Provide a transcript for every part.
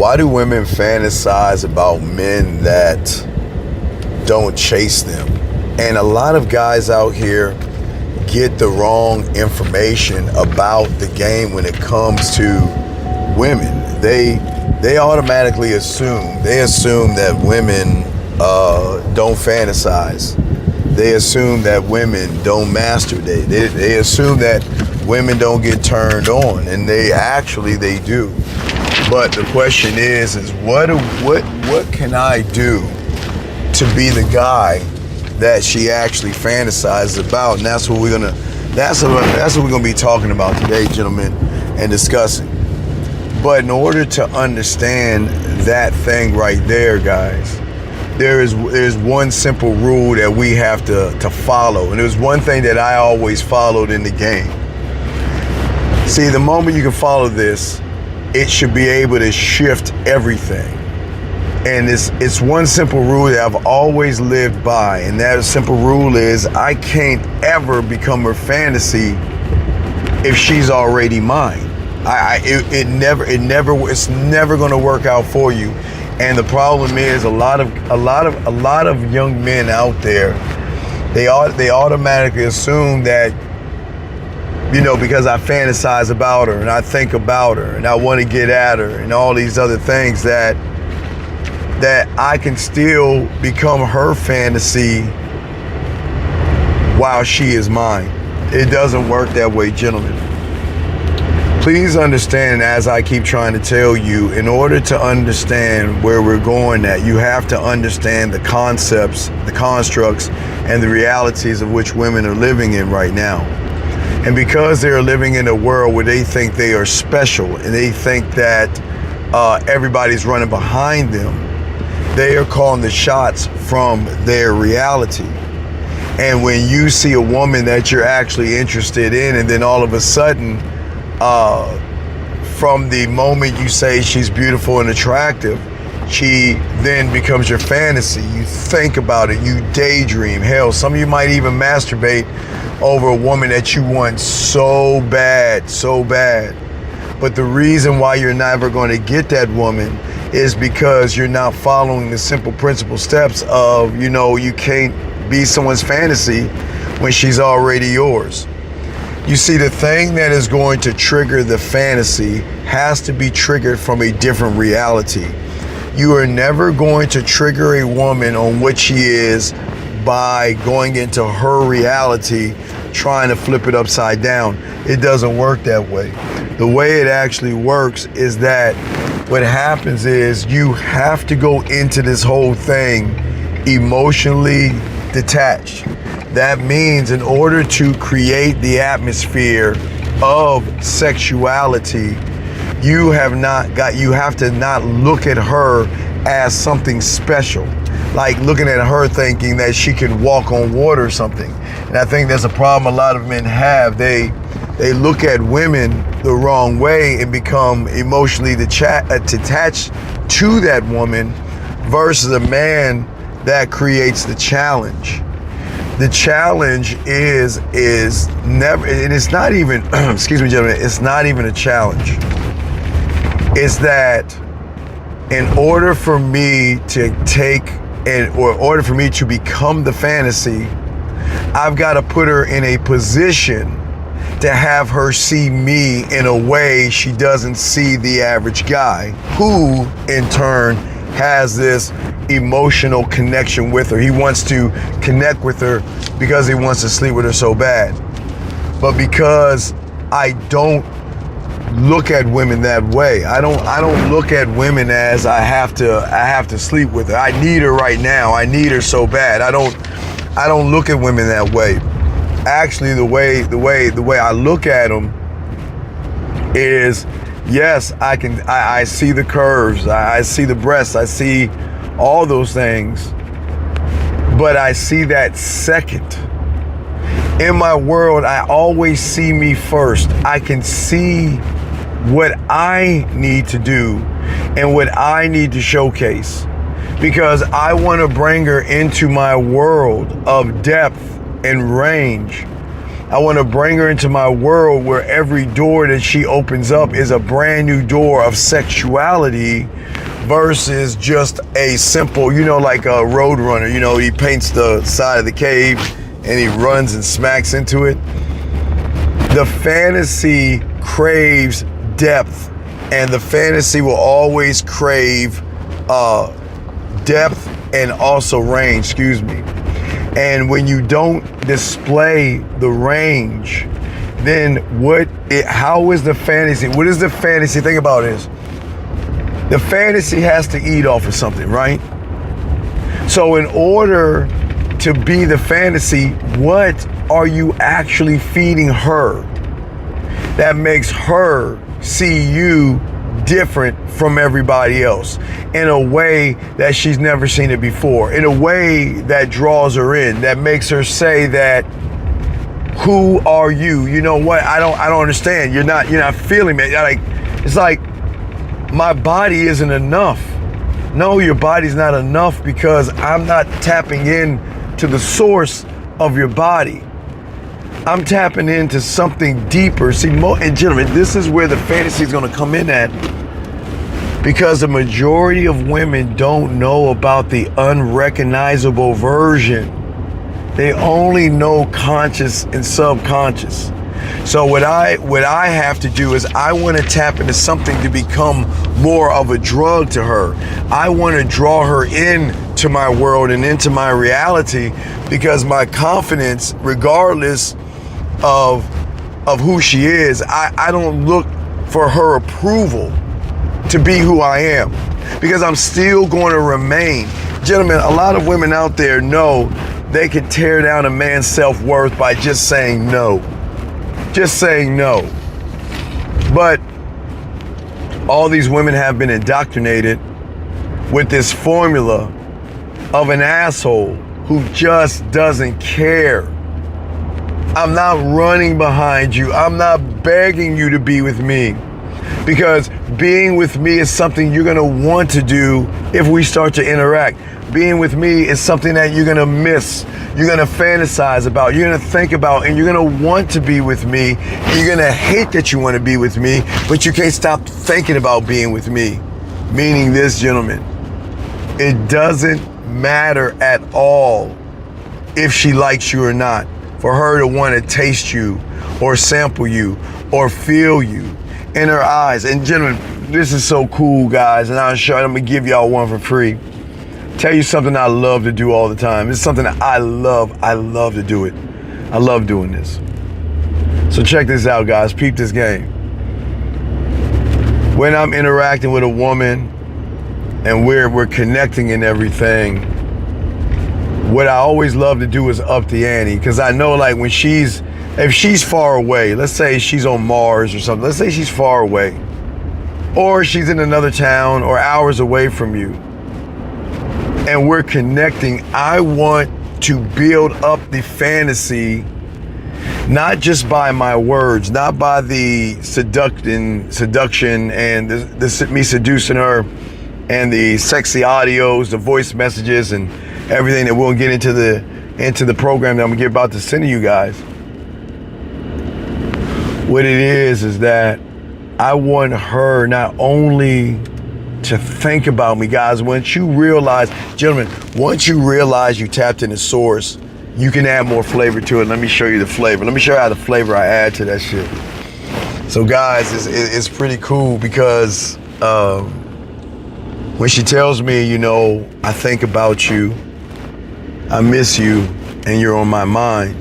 Why do women fantasize about men that don't chase them? And a lot of guys out here get the wrong information about the game when it comes to women. They automatically assume that women don't fantasize. They assume that women don't masturbate. They assume that women don't get turned on, and they do. But the question is what can I do to be the guy that she actually fantasizes about? And that's what we're gonna be talking about today, gentlemen, and discussing. But in order to understand that thing right there, guys, there's one simple rule that we have to follow. And there's one thing that I always followed in the game. See, the moment you can follow this, it should be able to shift everything. And it's one simple rule that I've always lived by, and that simple rule is I can't ever become her fantasy if she's already mine. It's never going to work out for you. And the problem is a lot of young men out there, they automatically assume that, you know, because I fantasize about her and I think about her and I want to get at her and all these other things, that I can still become her fantasy while she is mine. It doesn't work that way, gentlemen. Please understand, as I keep trying to tell you, in order to understand where we're going at, you have to understand the concepts, the constructs, and the realities of which women are living in right now. And because they're living in a world where they think they are special and they think that everybody's running behind them, they are calling the shots from their reality. And when you see a woman that you're actually interested in, and then all of a sudden, from the moment you say she's beautiful and attractive, she then becomes your fantasy. You think about it, you daydream. Hell, some of you might even masturbate over a woman that you want so bad. But the reason why you're never going to get that woman is because you're not following the simple principle steps of, you know, you can't be someone's fantasy when she's already yours. You see, the thing that is going to trigger the fantasy has to be triggered from a different reality. You are never going to trigger a woman on what she is by going into her reality, trying to flip it upside down. It doesn't work that way. The way it actually works is that what happens is you have to go into this whole thing emotionally detached. That means in order to create the atmosphere of sexuality, you have to not look at her as something special, like looking at her thinking that she can walk on water or something. And I think that's a problem a lot of men have. They look at women the wrong way and become emotionally attached to that woman versus a man that creates the challenge. The challenge is never, and it's not even, excuse me, gentlemen, it's not even a challenge. It's that in order for me to order for me to become the fantasy, I've got to put her in a position to have her see me in a way she doesn't see the average guy, who in turn has this emotional connection with her. He wants to connect with her because he wants to sleep with her so bad. But because I don't look at women that way, I don't look at women as I have to sleep with her. I need her right now. I need her so bad. I don't look at women that way. Actually, the way I look at them is, yes, I see the curves, I see the breasts, I see all those things, but I see that second. In my world, I always see me first. I can see what I need to do and what I need to showcase, because I want to bring her into my world of depth and range. I want to bring her into my world where every door that she opens up is a brand new door of sexuality versus just a simple, like a road runner. He paints the side of the cave and he runs and smacks into it. The fantasy craves depth, and the fantasy will always crave depth and also range, And when you don't display the range, then how is the fantasy? What is the fantasy? Think about this. The fantasy has to eat off of something, right? So in order to be the fantasy, what are you actually feeding her that makes her see you different from everybody else in a way that she's never seen it before, in a way that draws her in, that makes her say that, who are you? You know what? I don't understand. You're not feeling me. It's like my body isn't enough. No, your body's not enough because I'm not tapping in to the source of your body. I'm tapping into something deeper. See, and gentlemen, this is where the fantasy is going to come in at, because the majority of women don't know about the unrecognizable version. They only know conscious and subconscious. So what I have to do is I want to tap into something to become more of a drug to her. I want to draw her into my world and into my reality, because my confidence, regardless of who she is, I don't look for her approval to be who I am, because I'm still going to remain. Gentlemen, a lot of women out there know they can tear down a man's self-worth by just saying no. Just saying no. But all these women have been indoctrinated with this formula of an asshole who just doesn't care. I'm not running behind you. I'm not begging you to be with me, because being with me is something you're going to want to do if we start to interact. Being with me is something that you're going to miss. You're going to fantasize about. You're going to think about, and you're going to want to be with me. And you're going to hate that you want to be with me, but you can't stop thinking about being with me. Meaning this, gentlemen, it doesn't matter at all if she likes you or not, for her to want to taste you or sample you or feel you in her eyes. And gentlemen, this is so cool, guys, and I'm going to give y'all one for free. Tell you something I love to do all the time. It's something that I love to do it. I love doing this. So check this out, guys. Peep this game. When I'm interacting with a woman and we're connecting and everything, what I always love to do is up the ante, because I know, like, if she's far away, let's say she's on Mars or something, let's say she's far away, or she's in another town or hours away from you, and we're connecting, I want to build up the fantasy, not just by my words, not by the seduction and me seducing her and the sexy audios, the voice messages, and everything that we'll get into the program that I'm about to send to you guys. What it is that I want her not only to think about me, guys. Once you realize, gentlemen, once you realize you tapped in the source, you can add more flavor to it. Let me show you the flavor. Let me show you how the flavor I add to that shit. So guys, it's pretty cool, because when she tells me, I think about you, I miss you, and you're on my mind,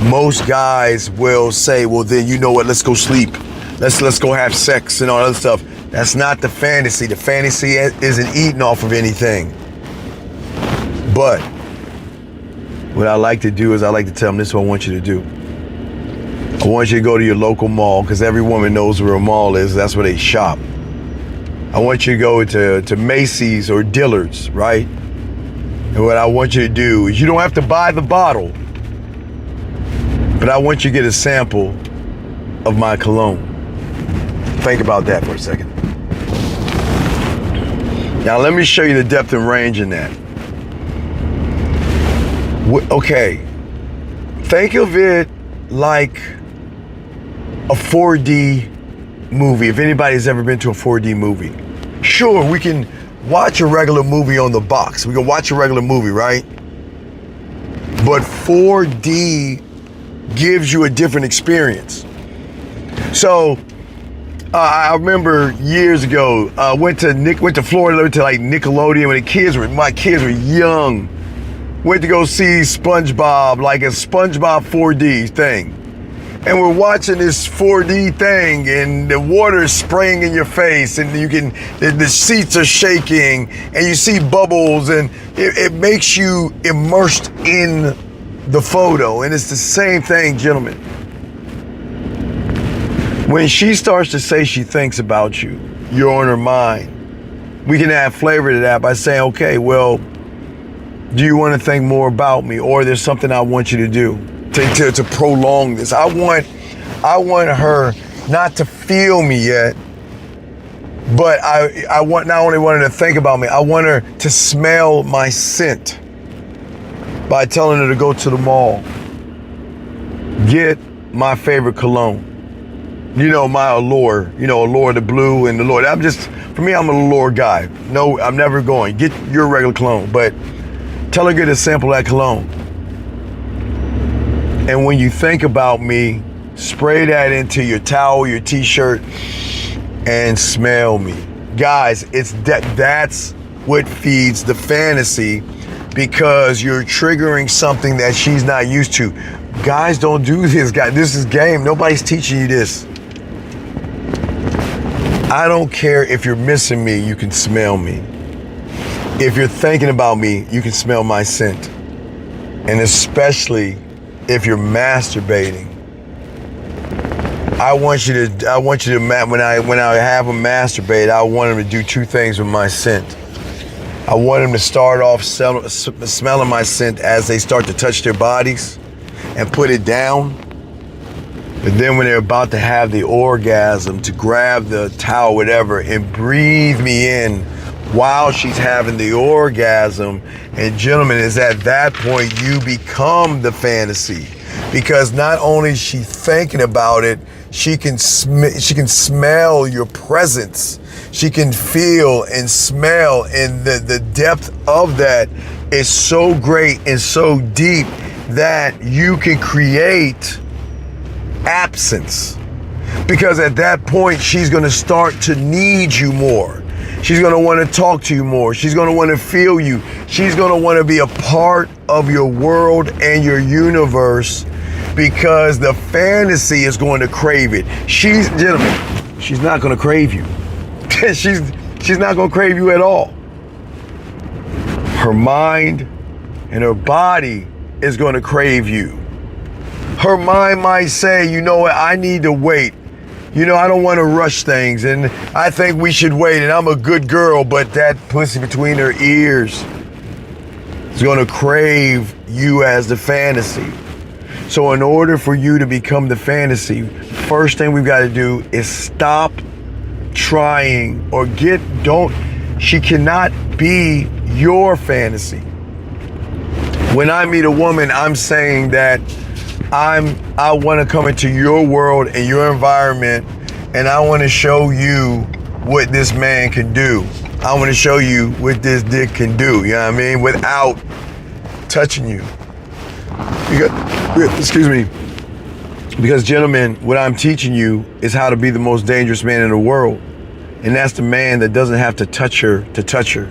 most guys will say, well, then, you know what, let's go sleep. Let's go have sex and all that stuff. That's not the fantasy. The fantasy isn't eating off of anything. But what I like to do is I like to tell them, this is what I want you to do. I want you to go to your local mall, because every woman knows where a mall is. That's where they shop. I want you to go to Macy's or Dillard's, right? And what I want you to do is, you don't have to buy the bottle, but I want you to get a sample of my cologne. Think about that for a second. Now let me show you the depth and range in that. Okay, think of it like a 4D movie. If anybody's ever been to a 4D movie, sure, we can watch a regular movie on the box. We can watch a regular movie, right? But 4D gives you a different experience. So I remember years ago, went to Florida to like Nickelodeon when my kids were young. Went to go see SpongeBob, like a SpongeBob 4D thing. And we're watching this 4D thing, and the water is spraying in your face, and the seats are shaking, and you see bubbles, and it makes you immersed in the photo. And it's the same thing, gentlemen. When she starts to say she thinks about you, you're on her mind. We can add flavor to that by saying, okay, well, do you want to think more about me? Or there's something I want you to do to prolong this. I want her not to feel me yet, but I want not only want her to think about me, I want her to smell my scent by telling her to go to the mall, get my favorite cologne. You know, my Allure, Allure the blue and the Allure. I'm an Allure guy. No, I'm never going. Get your regular cologne, but tell her to get a sample of that cologne. And when you think about me, spray that into your towel, your t-shirt, and smell me. Guys, that's what feeds the fantasy, because you're triggering something that she's not used to. Guys, don't do this, guys. This is game. Nobody's teaching you this. I don't care if you're missing me, you can smell me. If you're thinking about me, you can smell my scent. And especially if you're masturbating, I want you to when I have them masturbate, I want them to do two things with my scent. I want them to start off smelling my scent as they start to touch their bodies and put it down. But then when they're about to have the orgasm, to grab the towel, whatever, and breathe me in while she's having the orgasm. And gentlemen, it's at that point you become the fantasy, because not only is she thinking about it, she can smell your presence. She can feel and smell, and the depth of that is so great and so deep that you can create absence, because at that point she's going to start to need you more. She's going to want to talk to you more. She's going to want to feel you. She's going to want to be a part of your world and your universe, because the fantasy is going to crave it. Gentlemen, she's not going to crave you. she's not going to crave you at all. Her mind and her body is going to crave you. Her mind might say, you know what, I need to wait. I don't want to rush things, and I think we should wait, and I'm a good girl, but that pussy between her ears is going to crave you as the fantasy. So in order for you to become the fantasy, first thing we've got to do is stop trying she cannot be your fantasy. When I meet a woman, I'm saying that I want to come into your world and your environment, and I want to show you what this man can do. I want to show you what this dick can do, you know what I mean? Without touching you. Excuse me. Because gentlemen, what I'm teaching you is how to be the most dangerous man in the world. And that's the man that doesn't have to touch her to touch her.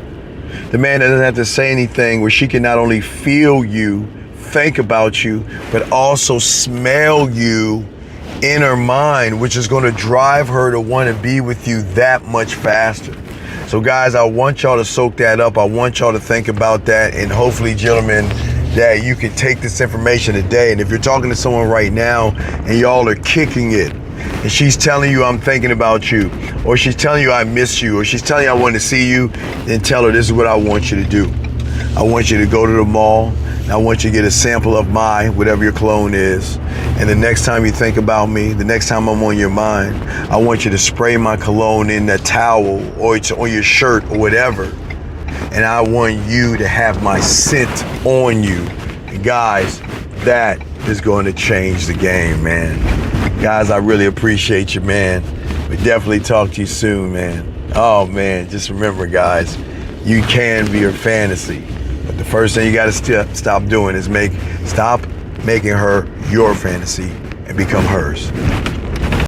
The man that doesn't have to say anything, where she can not only feel you, think about you, but also smell you in her mind, which is going to drive her to want to be with you that much faster. So guys, I want y'all to soak that up. I want y'all to think about that, and hopefully, gentlemen, that you can take this information today. And if you're talking to someone right now and y'all are kicking it, and she's telling you, I'm thinking about you, or she's telling you, I miss you, or she's telling you, I want to see you, then tell her, this is what I want you to do. I want you to go to the mall. I want you to get a sample of whatever your cologne is. And the next time you think about me, the next time I'm on your mind, I want you to spray my cologne in that towel, or it's on your shirt or whatever. And I want you to have my scent on you. And guys, that is going to change the game, man. Guys, I really appreciate you, man. We definitely talk to you soon, man. Oh, man, just remember, guys, you can be your fantasy. But the first thing you got to stop doing is stop making her your fantasy and become hers.